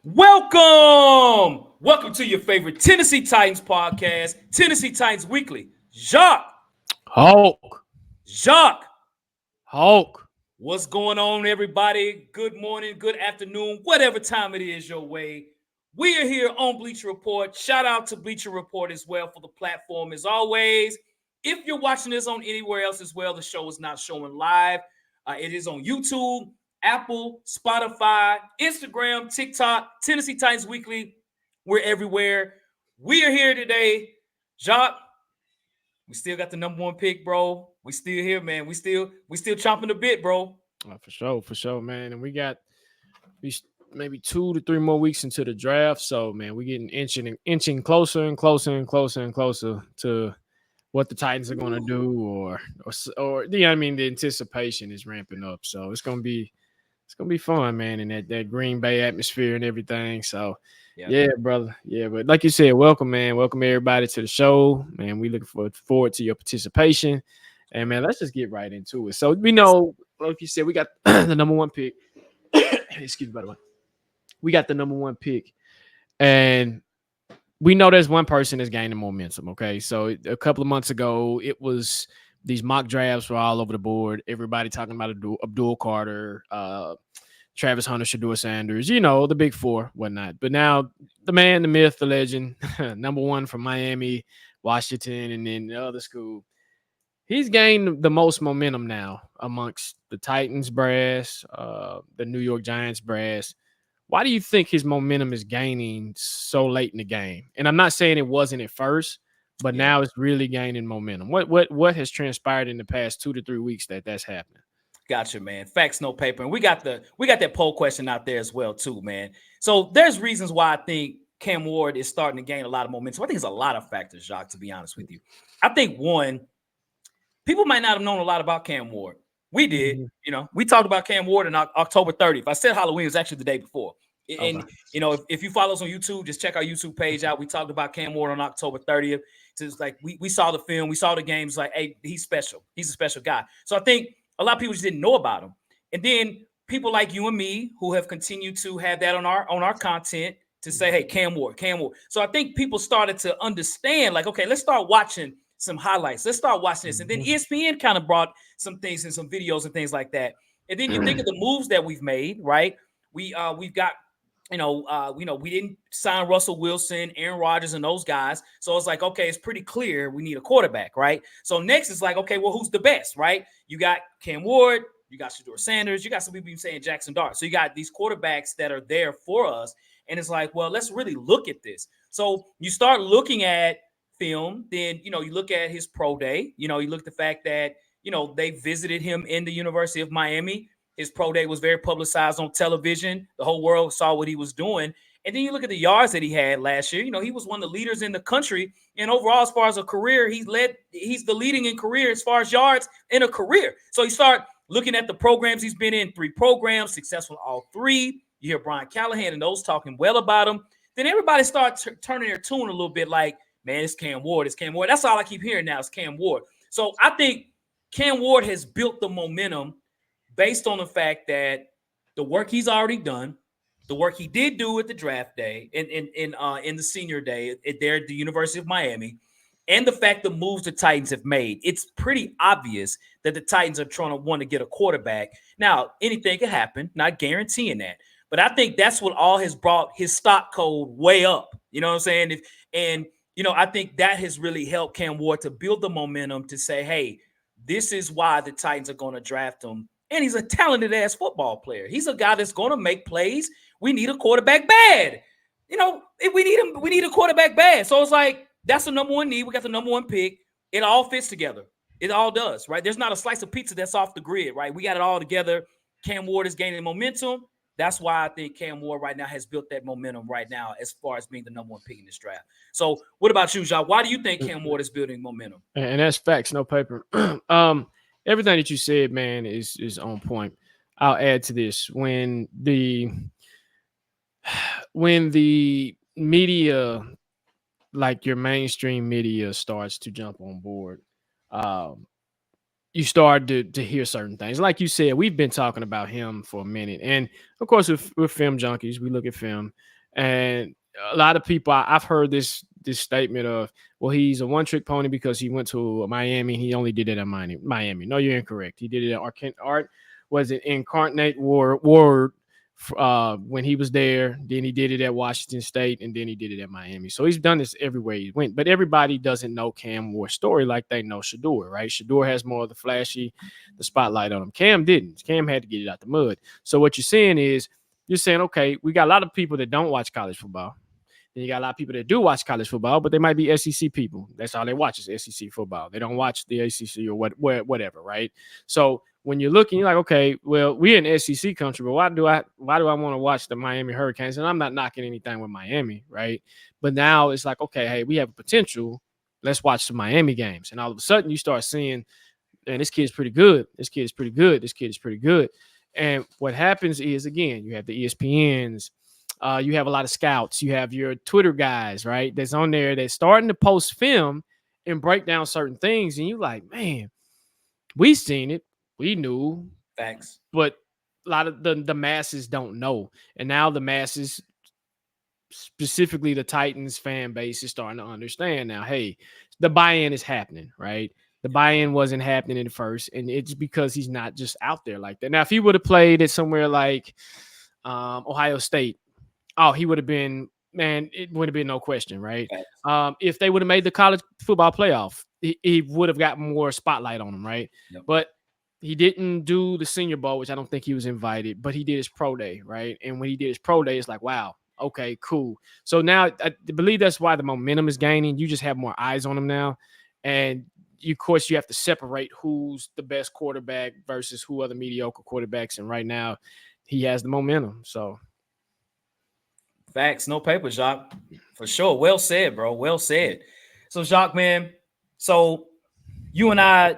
Welcome to your favorite Tennessee Titans podcast, Tennessee Titans Weekly. Hulk. Jacques, Hulk. what's going on, everybody? Good morning, good afternoon, whatever time it is your way. We are here on Bleacher Report. Shout out to Bleacher Report as well for the platform as always. If you're watching this on anywhere else as well, the show is not showing live. It is on YouTube, Apple, Spotify, Instagram, TikTok, Tennessee Titans Weekly. We're everywhere. We are here today. Jacques, we still got the number one pick, bro. We still here, man. We still chomping a bit, bro. For sure, man. And we got maybe 2 to 3 more weeks into the draft. So, man, we're getting inching closer and closer and closer and closer to what the Titans are going to do, or you know what I mean. The anticipation is ramping up, so it's gonna be fun, man, in that Green Bay atmosphere and everything. So, yeah, brother. Yeah, but like you said, welcome, man. Welcome everybody to the show, man. We looking forward to your participation, and man, let's just get right into it. So we know, like you said, we got the number one pick. Excuse me, by the way, we got the number one pick, and we know there's one person that's gaining momentum. Okay, so a couple of months ago, it was these mock drafts were all over the board. Everybody talking about Abdul Carter, Travis Hunter, Shedeur Sanders, the big four, whatnot. But now the man, the myth, the legend, number one from Miami, Washington, and then the other school, he's gained the most momentum now amongst the Titans brass, the New York Giants brass. Why do you think his momentum is gaining so late in the game? And I'm not saying it wasn't at first, but now it's really gaining momentum. What has transpired in the past 2 to 3 weeks that's happening? Gotcha, man. Facts, no paper. And we got that poll question out there as well, too, man. So there's reasons why I think Cam Ward is starting to gain a lot of momentum. I think it's a lot of factors, Jacques, to be honest with you. I think one, people might not have known a lot about Cam Ward. We did. We talked about Cam Ward on October 30th. I said Halloween was actually the day before. And, if you follow us on YouTube, just check our YouTube page out. We talked about Cam Ward on October 30th. So it's like we saw the film. We saw the games. Like, hey, he's special. He's a special guy. So I think a lot of people just didn't know about him. And then people like you and me who have continued to have that on our content to say, hey, Cam Ward. So I think people started to understand, like, okay, let's start watching some highlights. Let's start watching this. And then ESPN kind of brought some things and some videos and things like that. And then you think of the moves that we've made, right? We've got, we didn't sign Russell Wilson, Aaron Rodgers, and those guys. So it's like, okay, it's pretty clear we need a quarterback, right? So next it's like, okay, well, who's the best, right? You got Cam Ward, you got Shedeur Sanders, you got some people saying Jackson Dart. So you got these quarterbacks that are there for us. And it's like, well, let's really look at this. So you start looking at film, then, you look at his pro day, you look at the fact that, they visited him in the University of Miami. His pro day was very publicized on television. The whole world saw what he was doing. And then you look at the yards that he had last year. He was one of the leaders in the country. And overall, as far as a career, he's the leading in career as far as yards in a career. So you start looking at the programs he's been in, 3 programs, successful all 3. You hear Brian Callahan and those talking well about him. Then everybody starts turning their tune a little bit like, man, it's Cam Ward. It's Cam Ward. That's all I keep hearing now is Cam Ward. So I think Cam Ward has built the momentum based on the fact that the work he's already done, the work he did do at the draft day, in the senior day there at the University of Miami, and the fact the moves the Titans have made, it's pretty obvious that the Titans are trying to want to get a quarterback. Now, anything can happen, not guaranteeing that. But I think that's what all has brought his stock code way up. You know what I'm saying? I think that has really helped Cam Ward to build the momentum to say, hey, this is why the Titans are going to draft him. And he's a talented-ass football player. He's a guy that's going to make plays. We need a quarterback bad. If we need him, we need a quarterback bad. So it's like, that's the number one need. We got the number one pick. It all fits together. It all does, right? There's not a slice of pizza that's off the grid, right? We got it all together. Cam Ward is gaining momentum. That's why I think Cam Ward right now has built that momentum right now as far as being the number one pick in this draft. So what about you, Jacques? Why do you think Cam Ward is building momentum? And that's facts, no paper. Everything that you said, man, is on point. I'll add to this. When the media, like your mainstream media, starts to jump on board, you start to hear certain things. Like you said, we've been talking about him for a minute. And of course, we're film junkies. We look at film. And a lot of people, I've heard this statement of, well, he's a one trick pony because he went to Miami. He only did it at Miami. No, you're incorrect. He did it at Art. Was it Incarnate Ward when he was there? Then he did it at Washington State, and then he did it at Miami. So he's done this everywhere he went. But everybody doesn't know Cam Ward's story like they know Shador, right? Shador has more of the spotlight on him. Cam didn't. Cam had to get it out the mud. So what you're saying is, you're saying, okay, we got a lot of people that don't watch college football. Then you got a lot of people that do watch college football, but they might be SEC people. That's all they watch is SEC football. They don't watch the ACC or whatever, right? So when you're looking, you're like, okay, well, we're in SEC country, but why do I want to watch the Miami Hurricanes? And I'm not knocking anything with Miami, right? But now it's like, okay, hey, we have a potential. Let's watch the Miami games. And all of a sudden you start seeing, man, this kid's pretty good. This kid is pretty good. This kid is pretty good. And what happens is, again, you have the ESPNs, you have a lot of scouts, you have your Twitter guys, right? That's on there that's starting to post film and break down certain things. And you're like, man, we seen it. We knew. Facts. But a lot of the masses don't know. And now the masses, specifically the Titans fan base, is starting to understand now, hey, the buy-in is happening, right? The buy-in wasn't happening at first, and it's because he's not just out there like that. Now, if he would have played at somewhere like Ohio State, oh, he would have been, man, it would have been no question, right? If they would have made the college football playoff, he would have got more spotlight on him, right? Yep. But he didn't do the Senior Bowl, which I don't think he was invited, but he did his pro day, right? And when he did his pro day, it's like, wow, okay, cool. So now I believe that's why the momentum is gaining. You just have more eyes on him now. And of course, you have to separate who's the best quarterback versus who are the mediocre quarterbacks. And right now, he has the momentum. So, facts, no paper, Jacques. For sure. Well said, bro. Well said. So, Jacques, man, so you and I,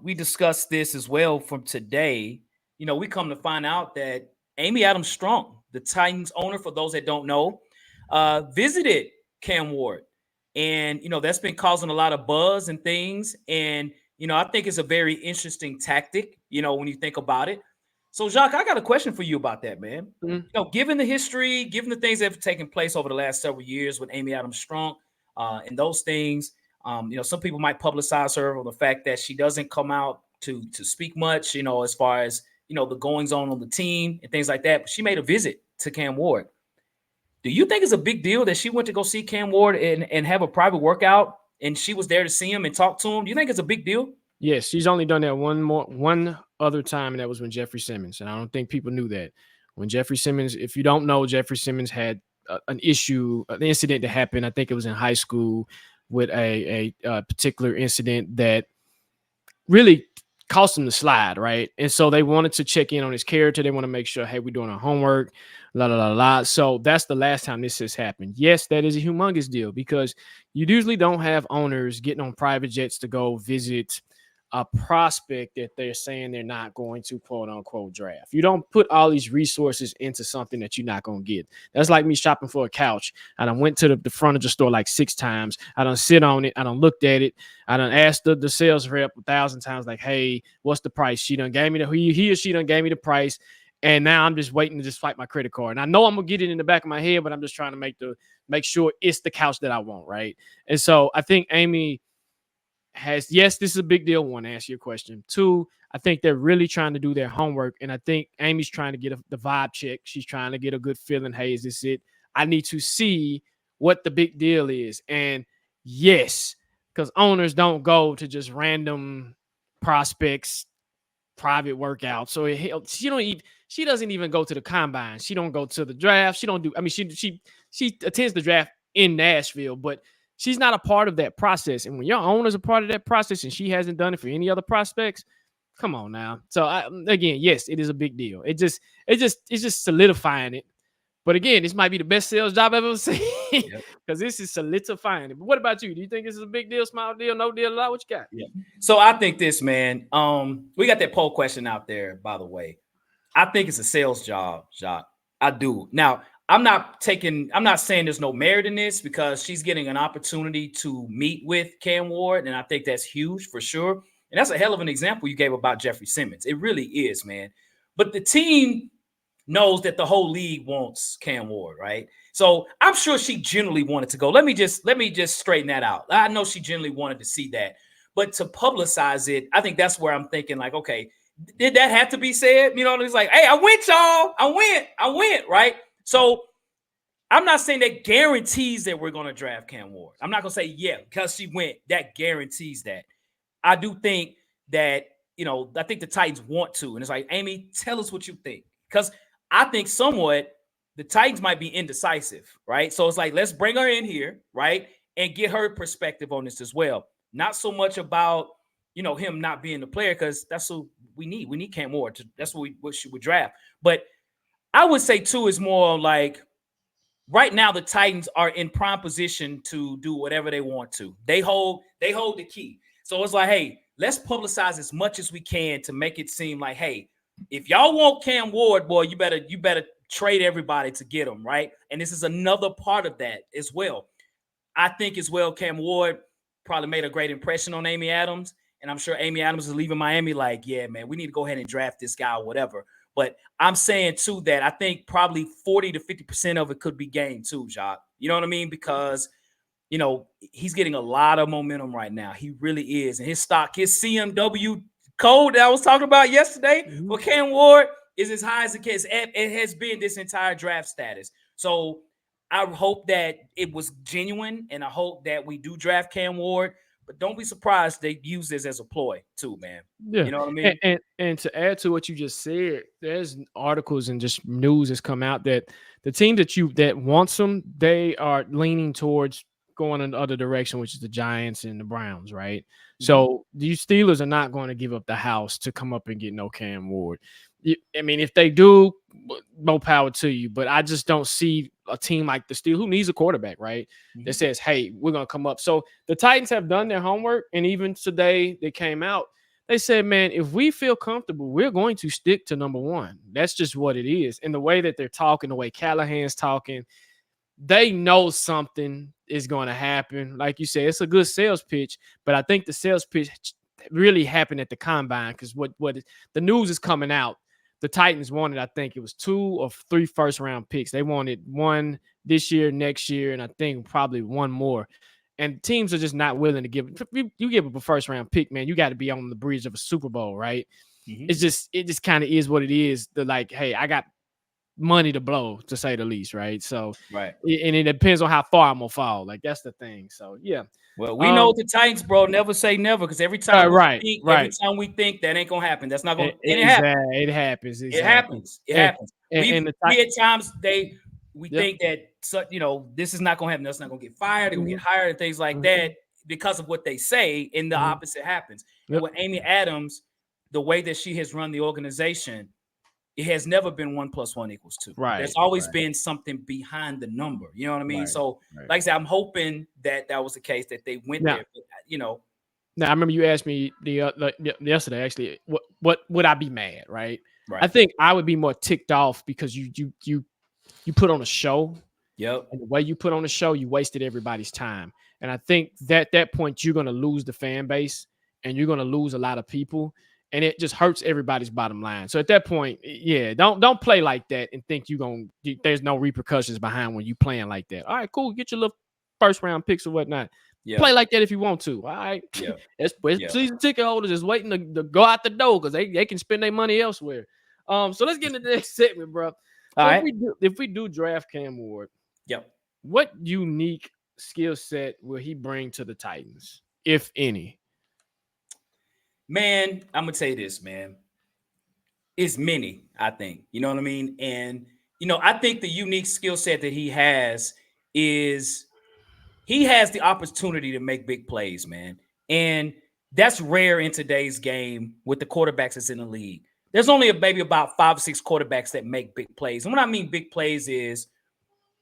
we discussed this as well from today. We come to find out that Amy Adams Strunk, the Titans owner, for those that don't know, visited Cam Ward. And, that's been causing a lot of buzz and things. And, I think it's a very interesting tactic, when you think about it. So, Jacques, I got a question for you about that, man. Mm-hmm. Given the history, given the things that have taken place over the last several years with Amy Adams Strunk and those things, some people might publicize her on the fact that she doesn't come out to speak much, as far as, the goings on the team and things like that. But she made a visit to Cam Ward. Do you think it's a big deal that she went to go see Cam Ward and have a private workout and she was there to see him and talk to him? Do you think it's a big deal? Yes, she's only done that one other time, and that was when Jeffrey Simmons. And I don't think people knew that. When Jeffrey Simmons, if you don't know, Jeffrey Simmons had an incident that happened. I think it was in high school with a particular incident that really caused him to slide, right? And so they wanted to check in on his character. They want to make sure, hey, we're doing our homework, la, la, la, la. So that's the last time this has happened. Yes, that is a humongous deal because you usually don't have owners getting on private jets to go visit a prospect that they're saying they're not going to quote unquote draft. You don't put all these resources into something that you're not going to get. That's like me shopping for a couch. I done went to the front of the store like 6 times. I done sit on it. I done looked at it. I done asked the sales rep 1,000 times, like, hey, what's the price? She done gave me he or she done gave me the price. And now I'm just waiting to just swipe my credit card. And I know I'm going to get it in the back of my head, but I'm just trying to make sure it's the couch that I want, right? And so I think Amy yes, this is a big deal. One, to answer your question. 2, I think they're really trying to do their homework. And I think Amy's trying to get the vibe check. She's trying to get a good feeling. Hey, is this it? I need to see what the big deal is. And yes, because owners don't go to just random prospects, private workouts. So she doesn't even go to the combine. She don't go to the draft. She don't do, I mean, she attends the draft in Nashville, but she's not a part of that process. And when your owner's a part of that process and she hasn't done it for any other prospects, come on now. So again, yes, it is a big deal. It's just solidifying it. But again, this might be the best sales job I've ever seen because this is solidifying it. But what about you? Do you think this is a big deal, small deal, no deal, what you got? Yeah. So I think this, man, we got that poll question out there, by the way. I think it's a sales job, Jacques. I do. Now, I'm not saying there's no merit in this because she's getting an opportunity to meet with Cam Ward, and I think that's huge for sure. And that's a hell of an example you gave about Jeffrey Simmons. It really is, man. But the team knows that the whole league wants Cam Ward, right? So I'm sure she generally wanted to go. Let me just straighten that out. I know she generally wanted to see that, but to publicize it, I think that's where I'm thinking like, okay, did that have to be said? You know, it's like, hey, I went, y'all. I went, right? So I'm not saying that guarantees that we're going to draft Cam Ward. I'm not going to say, yeah, because she went, that guarantees that. I do think that, I think the Titans want to. And it's like, Amy, tell us what you think. Because I think somewhat the Titans might be indecisive, right? So it's like, let's bring her in here, right? And get her perspective on this as well. Not so much about, him not being the player, because that's what we need. We need Cam Ward. That's what she would draft. But I would say, too, is more like, right now, the Titans are in prime position to do whatever they want to. They hold the key. So it's like, hey, let's publicize as much as we can to make it seem like, hey, if y'all want Cam Ward, boy, you better trade everybody to get him, right? And this is another part of that as well. I think as well, Cam Ward probably made a great impression on Amy Adams. And I'm sure Amy Adams is leaving Miami like, yeah, man, we need to go ahead and draft this guy or whatever. But I'm saying, too, that I think probably 40 to 50% of it could be gained, too, Jacques. You know what I mean? Because, he's getting a lot of momentum right now. He really is. And his stock, his CMW code that I was talking about yesterday for Cam Ward is as high as it has been this entire draft status. So I hope that it was genuine, and I hope that we do draft Cam Ward. But don't be surprised they use this as a ploy too, man. Yeah. You know what I mean? And to add to what you just said, there's articles and just news that's come out that the team that wants them, they are leaning towards going in the other direction, which is the Giants and the Browns, right? Mm-hmm. So these Steelers are not going to give up the house to come up and get no Cam Ward. I mean, if they do, more power to you. But I just don't see a team like the Steelers, who needs a quarterback, right? Mm-hmm. That says, hey, we're going to come up. So the Titans have done their homework. And even today they came out, they said, man, if we feel comfortable, we're going to stick to number one. That's just what it is. And the way that they're talking, the way Callahan's talking, they know something is going to happen. Like you said, it's a good sales pitch. But I think the sales pitch really happened at the combine, because what the news is coming out. The Titans wanted, I think it was 2 or 3 first-round picks. They wanted one this year, next year, and I think probably one more. And teams are just not willing to give. You give up a first-round pick, man, you got to be on the bridge of a Super Bowl, right? Mm-hmm. It just kind of is what it is. They're like, hey, I got money to blow, to say the least, right? So, right. And it depends on how far I'm gonna fall. Like, that's the thing. So, yeah. Well, we know the Titans, bro. Never say never, because every time every time we think that ain't gonna happen, that's not gonna. It happens. It happens. Exactly. It happens. It happens. We at times we think that this is not gonna happen. That's not gonna get fired. They're gonna get hired and things like that because of what they say, and the opposite happens. And with Amy Adams, the way that she has run the organization, it has never been 1 + 1 = 2. Right. There's always been something behind the number. You know what I mean? Right. So, like I said, I'm hoping that was the case, that they went there. But, Now, I remember you asked me yesterday, actually, what would I be mad, right? Right. I think I would be more ticked off because you put on a show. Yep. And the way you put on a show, you wasted everybody's time. And I think that that point, you're going to lose the fan base, and you're going to lose a lot of people. And it just hurts everybody's bottom line. So at that point, yeah, don't play like that and think there's no repercussions behind when you playing like that. All right, cool. Get your little first round picks or whatnot. Yeah. Play like that if you want to. All right. Yeah. Season ticket holders is waiting to go out the door because they can spend their money elsewhere. So let's get into the next segment, bro. So all right. If we do draft Cam Ward, what unique skill set will he bring to the Titans, if any? Man, I'm going to tell you this, man. It's many, I think. You know what I mean? And, I think the unique skill set that he has is he has the opportunity to make big plays, man. And that's rare in today's game with the quarterbacks that's in the league. There's only maybe about 5 or 6 quarterbacks that make big plays. And what I mean big plays is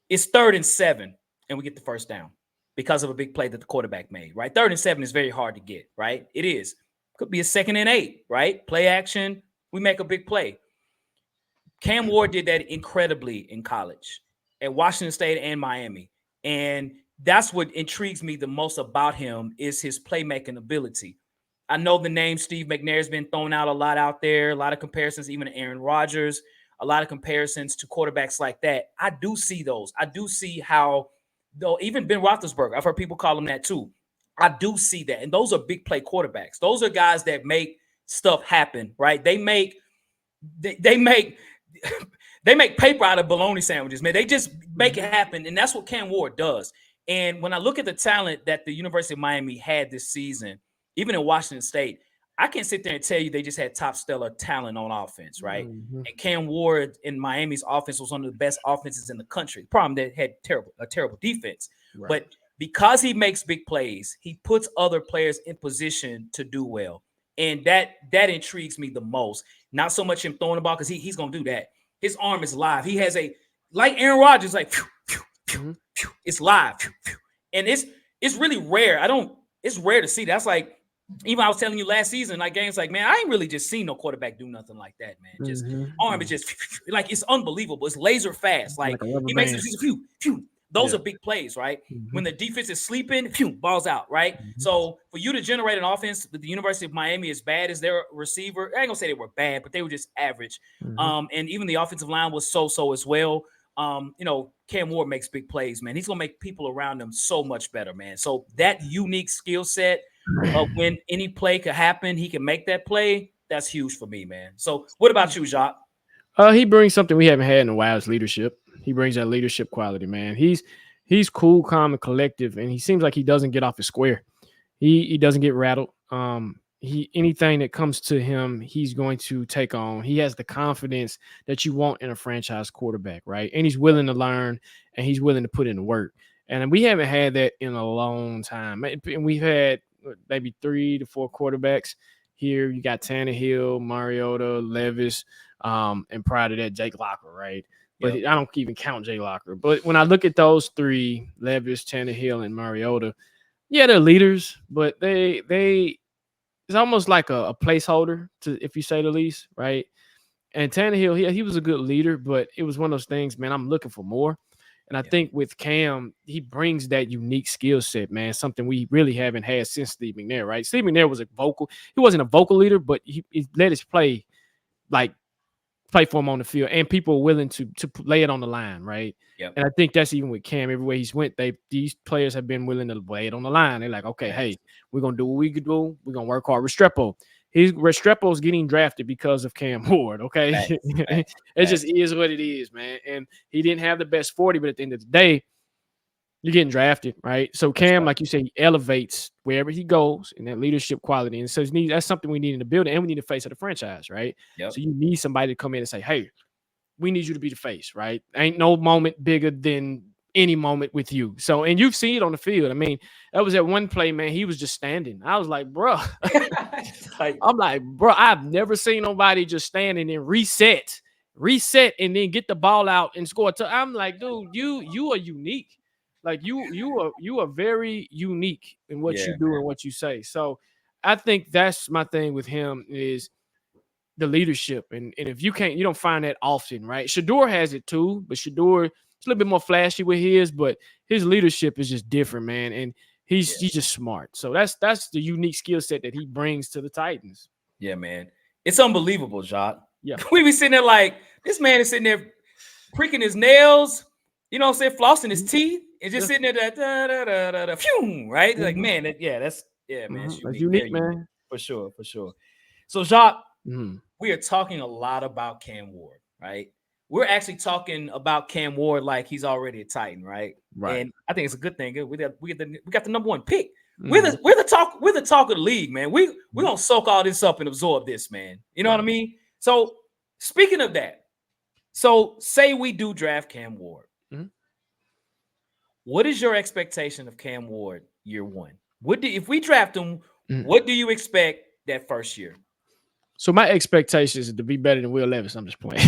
it's 3rd and 7, and we get the first down because of a big play that the quarterback made, right? 3rd and 7 is very hard to get, right? It is. Could be a 2nd and 8, right? Play action. We make a big play. Cam Ward did that incredibly in college at Washington State and Miami. And that's what intrigues me the most about him is his playmaking ability. I know the name Steve McNair has been thrown out a lot out there, a lot of comparisons, even to Aaron Rodgers. a lot of comparisons to quarterbacks like that. I do see those. I do see how, though, even Ben Roethlisberger, I've heard people call him that too. I do see that. And those are big play quarterbacks. Those are guys that make stuff happen, right? They make they make paper out of bologna sandwiches, man. They just make it happen. And that's what Cam Ward does. And when I look at the talent that the University of Miami had this season, even in Washington State, I can't sit there and tell you they just had top stellar talent on offense, right? And Cam Ward in Miami's offense was one of the best offenses in the country. Problem that had a terrible defense. Right. But because he makes big plays, he puts other players in position to do well. And that intrigues me the most. Not so much him throwing the ball, because he's going to do that. His arm is live. He has like Aaron Rodgers, like, phew, phew, phew, phew. It's live. Phew, phew. And it's really rare. It's rare to see. That's like, even I was telling you last season, like games like, man, I ain't really just seen no quarterback do nothing like that, man. Just arm is just like, it's unbelievable. It's laser fast. Like he makes it just phew. Those are big plays, right? When the defense is sleeping, phew, balls out, right? So for you to generate an offense with the University of Miami as bad as their receiver, I ain't gonna say they were bad, but they were just average. And even the offensive line was so as well. Cam Ward makes big plays, man. He's gonna make people around him so much better, man. So that unique skill set of when any play could happen, he can make that play. That's huge for me, man. So what about you, Jacques? He brings something we haven't had in a while, is leadership. He brings that leadership quality, man. He's cool, calm, and collective, and he seems like he doesn't get off his square. He doesn't get rattled. Anything that comes to him, he's going to take on. He has the confidence that you want in a franchise quarterback, right? And he's willing to learn, and he's willing to put in the work. And we haven't had that in a long time. And we've had maybe 3 to 4 quarterbacks here. You got Tannehill, Mariota, Levis, and prior to that, Jake Locker, right? But I don't even count Jay Locker. But when I look at those 3, Levis, Tannehill, and Mariota, yeah, they're leaders, but they it's almost like a placeholder, to, if you say the least, right? And Tannehill, he was a good leader, but it was one of those things, man, I'm looking for more. And I think with Cam, he brings that unique skill set, man, something we really haven't had since Steve McNair, right? Steve McNair was he wasn't a vocal leader, but he let his play for him on the field, and people were willing to lay it on the line, right? Yep. And I think that's even with Cam. Everywhere he's went, these players have been willing to lay it on the line. They're like, okay, hey, we're gonna do what we could do. We're gonna work hard. Restrepo's getting drafted because of Cam Ward. Okay, it just is what it is, man. And he didn't have the best 40, but at the end of the day, you're getting drafted, right? So Cam, like you say, he elevates wherever he goes in that leadership quality. And so that's something we need in the building, and we need the face of the franchise, right? Yep. So you need somebody to come in and say, hey, we need you to be the face, right? Ain't no moment bigger than any moment with you. So, and you've seen it on the field. I mean, that was that one play, man. He was just standing. I was like, bro. I'm like, bro, I've never seen nobody just standing and reset, and then get the ball out and score. I'm like, dude, you are unique. Like you are very unique in what you do and what you say. So I think that's my thing with him is the leadership. And if you don't find that often, right? Shador has it too, but Shador is a little bit more flashy with his, but his leadership is just different, man. And he's just smart. So that's the unique skill set that he brings to the Titans. Yeah, man. It's unbelievable, Jacques. Yeah. We be sitting there like, this man is sitting there pricking his nails, you know what I'm saying, flossing his teeth, and just sitting there, phew, right? Like, man, man. It's unique, that's unique, man. Unique. For sure. So, Jacques, we are talking a lot about Cam Ward, right? We're actually talking about Cam Ward like he's already a Titan, right? Right. And I think it's a good thing. We got the number 1 pick. We're the talk of the league, man. We're gonna soak all this up and absorb this, man. You know what I mean? So, speaking of that, so say we do draft Cam Ward. What is your expectation of Cam Ward year 1? If we draft him, what do you expect that first year? So my expectation is to be better than Will Levis. I'm just playing.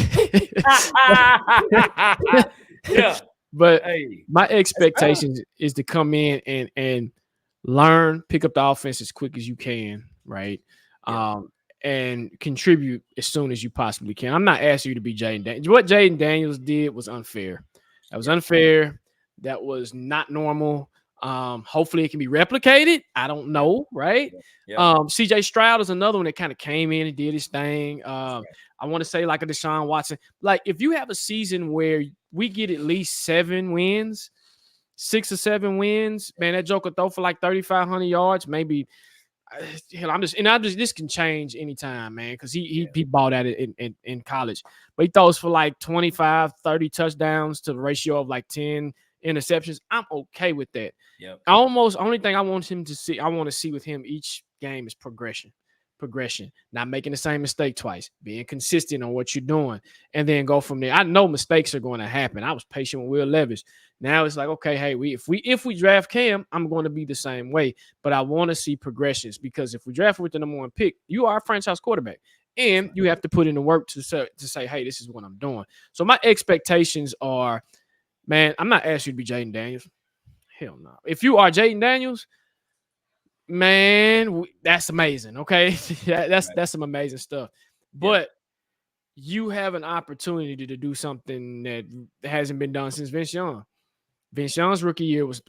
Yeah. But my expectation is to come in and learn, pick up the offense as quick as you can, right? Yeah. And contribute as soon as you possibly can. I'm not asking you to be Jaden Daniels. What Jaden Daniels did was unfair. That was unfair. That was not normal. Hopefully it can be replicated. I don't know, right? CJ Stroud is another one that kind of came in and did his thing. I want to say like a Deshaun Watson. Like if you have a season where we get at least 7 wins, 6 or 7 wins, man, that joker throw for like 3,500 yards, maybe. Hell, this can change anytime, man, because he balled at it in college. But he throws for like 25, 30 touchdowns to the ratio of like 10 interceptions. I'm okay with that. Only thing I want him to see, I want to see with him each game is progression, not making the same mistake twice, being consistent on what you're doing, and then go from there. I know mistakes are going to happen. I was patient with Will Levis. Now it's like, okay, hey, if we draft Cam, I'm going to be the same way. But I want to see progressions, because if we draft with the number 1 pick, you are a franchise quarterback, and you have to put in the work to say, hey, this is what I'm doing. So my expectations are, man, I'm not asking you to be Jaden Daniels. Hell no. If you are Jaden Daniels, man, that's amazing. Okay, that's some amazing stuff. But you have an opportunity to do something that hasn't been done since Vince Young. Vince Young's rookie year was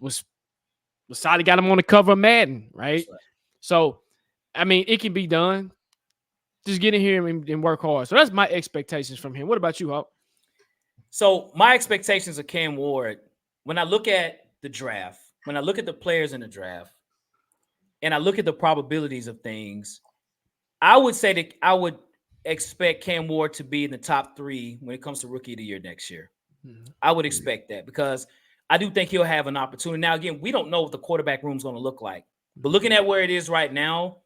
solid. Got him on the cover of Madden, right? So, I mean, it can be done. Just get in here and work hard. So that's my expectations from him. What about you, Hawk? So my expectations of Cam Ward, when I look at the draft, when I look at the players in the draft, and I look at the probabilities of things, I would say that I would expect Cam Ward to be in the top 3 when it comes to Rookie of the Year next year. I would expect that, because I do think he'll have an opportunity. Now, again, we don't know what the quarterback room is going to look like. But looking at where it is right now,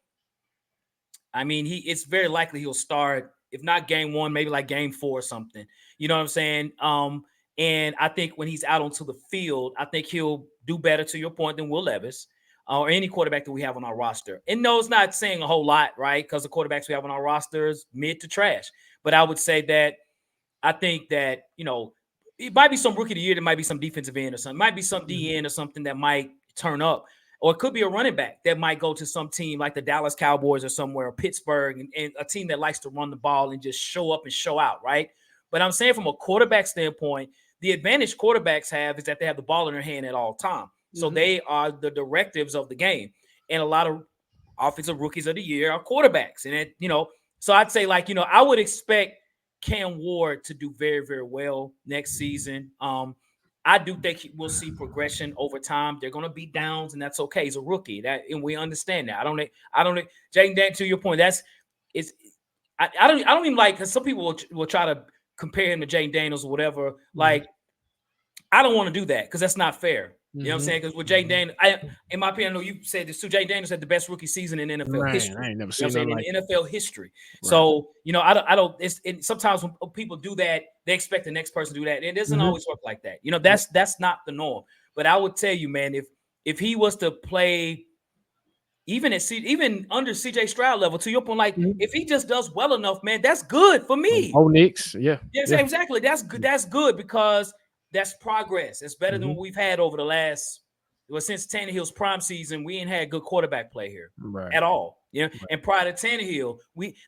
I mean, it's very likely he'll start, if not game 1, maybe like game 4 or something. You know what I'm saying? And I think when he's out onto the field, I think he'll do better, to your point, than Will Levis or any quarterback that we have on our roster. And no, it's not saying a whole lot, right? Because the quarterbacks we have on our roster is mid to trash. But I would say that I think that, it might be some rookie of the year. There might be some defensive end or something. It might be some DN or something that might turn up. Or it could be a running back that might go to some team like the Dallas Cowboys or somewhere, or Pittsburgh, and a team that likes to run the ball and just show up and show out, right? But I'm saying from a quarterback standpoint, the advantage quarterbacks have is that they have the ball in their hand at all time. So they are the directives of the game. And a lot of offensive rookies of the year are quarterbacks. And, so I'd say, like, I would expect Cam Ward to do very, very well next season. I do think we'll see progression over time. They're going to be downs, and that's okay. He's a rookie, and we understand that. I don't. Jaden, Dan, to your point, I don't even like, because some people will try to compare him to Jaden Daniels or whatever. Like, I don't want to do that, because that's not fair. You know what I'm saying? Because with Jaden Daniels, in my opinion, I know you said this too. Jaden Daniels had the best rookie season in NFL history. I ain't never seen that in NFL history. Right. So, I don't. Sometimes when people do that, they expect the next person to do that. It doesn't always work like that. That's not the norm. But I would tell you, man, if he was to play even under CJ Stroud level, to your point, like if he just does well enough, man, that's good for me. Oh, Knicks, yeah, exactly. That's good. That's good, because that's progress. It's better than what we've had over the last, since Tannehill's prime season. We ain't had good quarterback play here at all. And prior to Tannehill,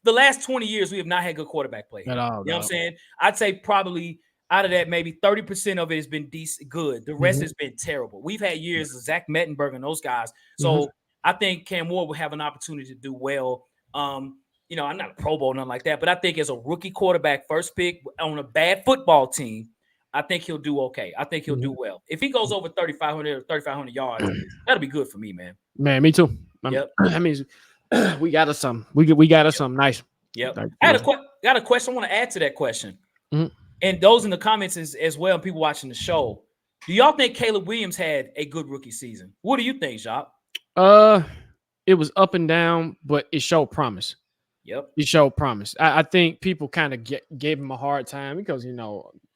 the last 20 years, we have not had good quarterback play here. At all, you know what I'm saying? I'd say probably out of that, maybe 30% of it has been decent, good. The rest has been terrible. We've had years of Zach Mettenberg and those guys. So I think Cam Ward will have an opportunity to do well. I'm not a Pro Bowl, nothing like that, but I think as a rookie quarterback, first pick on a bad football team, I think he'll do okay. I think he'll do well. If he goes over 3,500 yards, that'll be good for me, man. Man, me too. Yep. That means we got us some. We got us some nice. Yep. I got a question. I want to add to that question. And those in the comments as well, people watching the show. Do y'all think Caleb Williams had a good rookie season? What do you think, Jacques? It was up and down, but it showed promise. Yep. It showed promise. I think people kind of gave him a hard time because,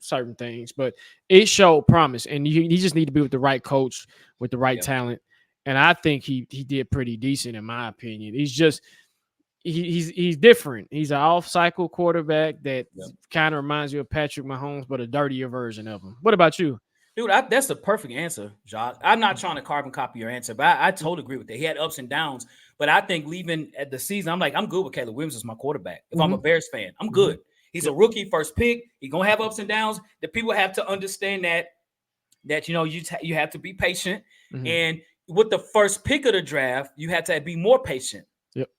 certain things, but it showed promise. And he just need to be with the right coach, with the right talent. And I think he did pretty decent, in my opinion. He's just, he's different. He's an off-cycle quarterback that kind of reminds you of Patrick Mahomes, but a dirtier version of him. What about you? Dude, that's the perfect answer, Jacques. I'm not trying to carbon copy your answer, but I totally agree with that. He had ups and downs, but I think leaving at the season, I'm good with Caleb Williams as my quarterback. If I'm a Bears fan, I'm good. He's a rookie, first pick. He's going to have ups and downs. The people have to understand that that you have to be patient, Mm-hmm. and with the first pick of the draft, you had to be more patient Yep.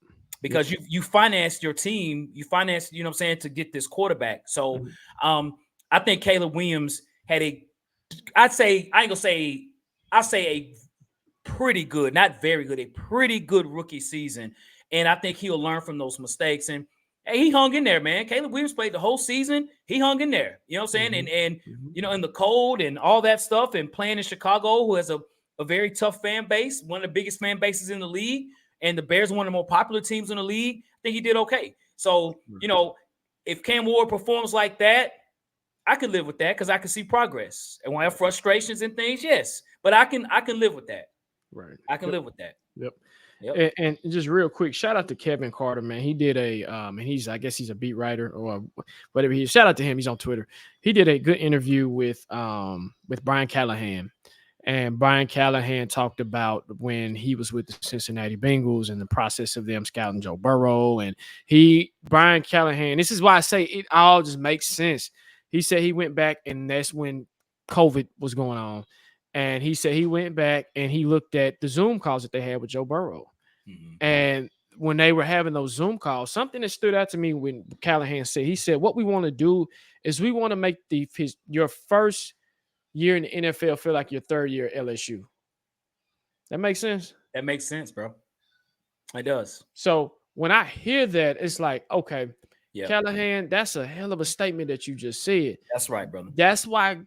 because you financed your team, you financed, what I'm saying, to get this quarterback. So I think Caleb Williams had I ain't gonna say, I say a pretty good, not very good, a pretty good rookie season. And I think he'll learn from those mistakes. And hey, he hung in there, man. Caleb Williams played the whole season. He hung in there. You know what I'm saying? And in the cold and all that stuff, and playing in Chicago, who has a very tough fan base, one of the biggest fan bases in the league, and the Bears are one of the more popular teams in the league. I think he did okay. So, if Cam Ward performs like that, I can live with that because I can see progress. And when I have frustrations and things, yes. But I can live with that. Right. I can live with that. Yep. And just real quick, shout out to Kevin Carter, man. He did and I guess he's a beat writer or whatever he is. Shout out to him. He's on Twitter. He did a good interview with Brian Callahan. And Brian Callahan talked about when he was with the Cincinnati Bengals and the process of them scouting Joe Burrow. And Brian Callahan, this is why I say it all just makes sense. He said he went back, and that's when COVID was going on. And he said he went back and he looked at the Zoom calls that they had with Joe Burrow. And when they were having those Zoom calls, something that stood out to me when Callahan said, he said, what we want to do is we want to make your first year in the NFL feel like your third year at LSU. That makes sense? That makes sense, bro. It does. So when I hear that, it's like, okay, Callahan, that's a hell of a statement that you just said. That's right, brother. That's why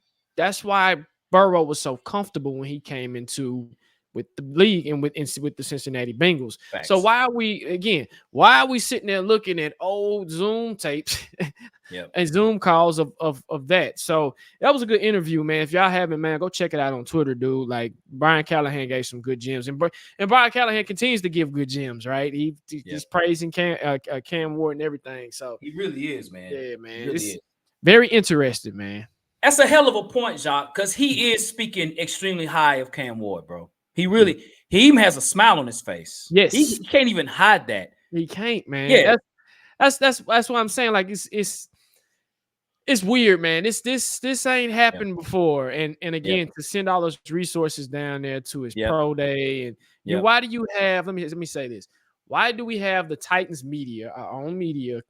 Burrow was so comfortable when he came into with the league and with the Cincinnati Bengals. Facts. So why are we sitting there looking at old Zoom tapes and Zoom calls of that? So that was a good interview, man. If y'all haven't, man, go check it out on Twitter, dude. Like, Brian Callahan gave some good gems, and Brian Callahan continues to give good gems, right? He's praising Cam Ward and everything. So he really is, man. Yeah, man. Really is. Very interested, man. That's a hell of a point, Jacques, because he is speaking extremely high of Cam Ward, bro. He even has a smile on his face. Yes. He can't even hide that. He can't, man. Yeah. That's what I'm saying. Like, it's weird, man. This ain't happened before. And again, to send all those resources down there to his pro day. And why do you have, let me say this. Why do we have the Titans media, our own media,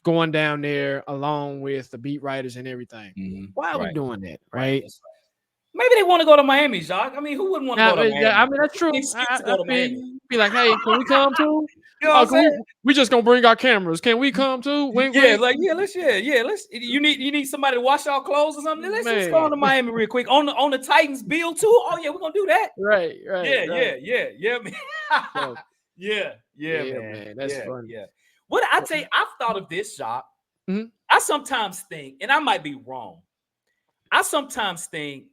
going down there along with the beat writers and everything? Why are we doing that? Right. Maybe they want to go to Miami, Jacques. I mean, who wouldn't want to go to Miami? I mean, that's true. Be like, hey, can we come too? We just gonna bring our cameras. Can we come too? Let's. You need somebody to wash our clothes or something. Let's just go to Miami real quick on the Titans bill too. Oh yeah, we're gonna do that. Right. Yeah, man. Man. That's funny. Yeah. What I tell you, I've thought of this, Jacques. I sometimes think, and I might be wrong. I sometimes think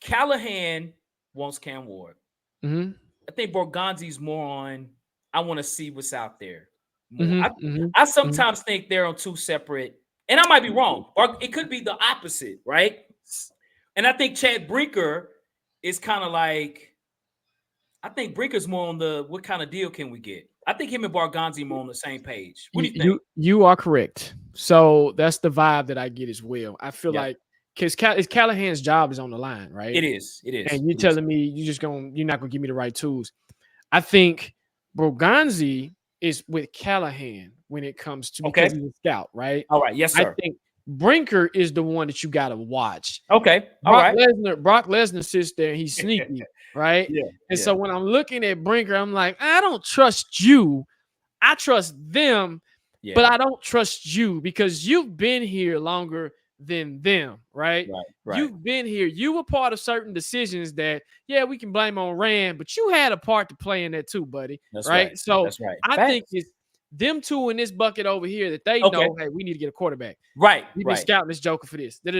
Callahan wants Cam Ward. I think Borgonzi's more on, I want to see what's out there. I sometimes think they're on two separate, and I might be wrong, or it could be the opposite, right? And I think Chad Brinker is kind of like, I think Brinker's more on the, what kind of deal can we get? I think him and Borgonzi more on the same page. What do you think? You are correct. So that's the vibe that I get as well. I feel like, because Callahan's job is on the line, right? It is. And you're telling me you're not gonna give me the right tools. I think Borgonzi is with Callahan when it comes to, because he's a scout, right? All right, yes, sir. I think Brinker is the one that you gotta watch. Okay, Brock Lesnar sits there and he's sneaky, right? So when I'm looking at Brinker, I'm like, I don't trust you. I trust them, but I don't trust you because you've been here longer than them, right? You've been here. You were part of certain decisions that, we can blame on Rand, but you had a part to play in that too, buddy. That's right. So that's right. I think it's them two in this bucket over here that they know, hey, we need to get a quarterback. Right. We've been scouting this joker for this. And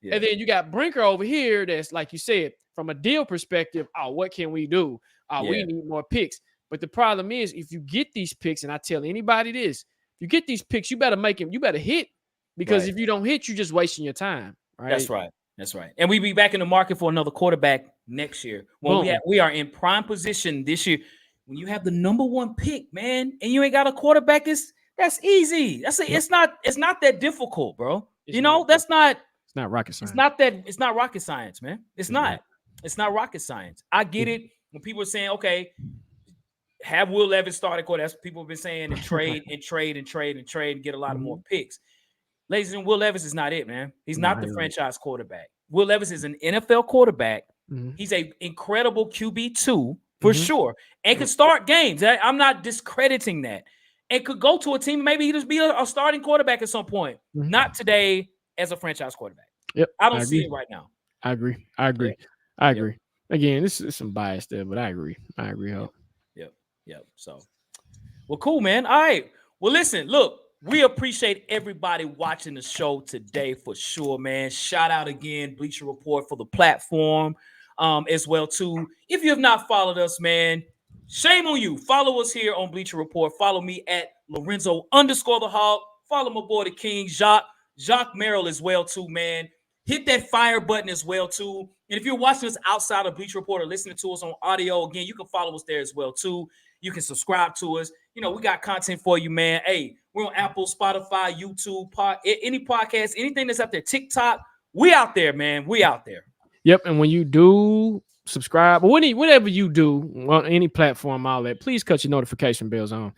then you got Brinker over here that's, like you said, from a deal perspective, what can we do? We need more picks. But the problem is, if you get these picks, and I tell anybody this, if you get these picks, you better hit. Because if you don't hit, you're just wasting your time. Right? That's right. And we be back in the market for another quarterback next year. When we are in prime position this year. When you have the number one pick, man, and you ain't got a quarterback, that's easy. It's not that difficult, bro. That's not Not rocket science. It's not rocket science, man. It's not. It's not rocket science. I get it when people are saying, okay, have Will Levis start at quarterback. That's what people have been saying, and trade and get a lot of more picks. Ladies and Will Levis is not it, man. He's not the franchise quarterback. Will Levis is an NFL quarterback. He's an incredible QB2 for sure, and can start games. I'm not discrediting that. And could go to a team, maybe he just be a starting quarterback at some point. Not today as a franchise quarterback. Yep, I don't see it right now. I agree. Again, this is some bias there, but I agree. Yep. So, well, cool, man. All right. Well, listen, look, we appreciate everybody watching the show today for sure, man. Shout out again, Bleacher Report, for the platform as well, too. If you have not followed us, man, shame on you. Follow us here on Bleacher Report. Follow me at Lorenzo_the_Hawk. Follow my boy, the King, Jacques Merrill as well, too, man. Hit that fire button as well, too. And if you're watching us outside of Bleacher Report or listening to us on audio, again, you can follow us there as well, too. You can subscribe to us. You know, we got content for you, man. Hey, we're on Apple, Spotify, YouTube, any podcast, anything that's out there, TikTok. We out there, man. We out there. Yep. And when you do subscribe or whatever you do on any platform, all that, please cut your notification bells on,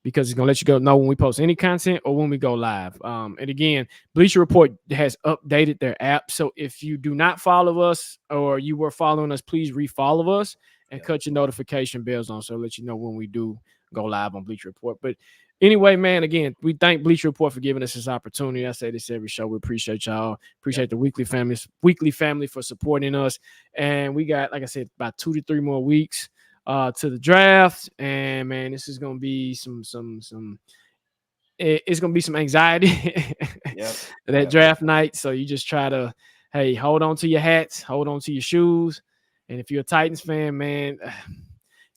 because it's going to let you know when we post any content or when we go live. And again, Bleacher Report has updated their app. So if you do not follow us or you were following us, please refollow us and cut your notification bells on, so let you know when we do go live on Bleacher Report. But anyway, man, again, we thank Bleacher Report for giving us this opportunity. I say this every show. We appreciate y'all. Appreciate the weekly family for supporting us. And we got, like I said, about 2 to 3 more weeks to the draft. And man, this is gonna be it's gonna be some anxiety draft night. So you just try to, hey, hold on to your hats, hold on to your shoes. And if you're a Titans fan, man,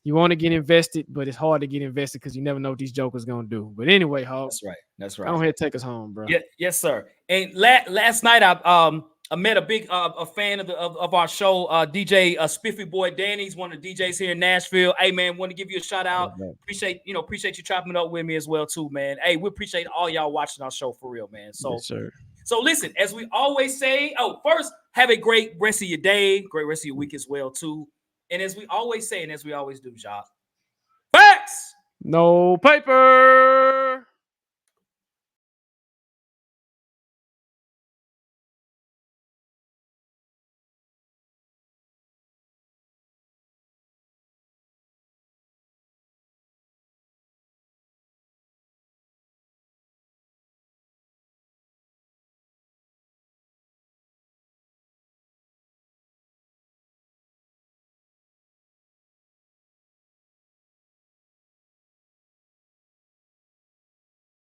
you want to get invested, but it's hard to get invested because you never know what these jokers gonna do. But anyway, Hawk, That's right. Go ahead, take us home, bro. Yeah, yes, sir. And last night I met a big a fan of our show, DJ Spiffy Boy Danny. He's one of the DJs here in Nashville. Hey, man, want to give you a shout out. Appreciate you chopping it up with me as well too, man. Hey, we appreciate all y'all watching our show for real, man. So, yes, sir. So listen, as we always say, first, have a great rest of your day, great rest of your week as well too. And as we always say, and as we always do, Jacques, facts, no paper.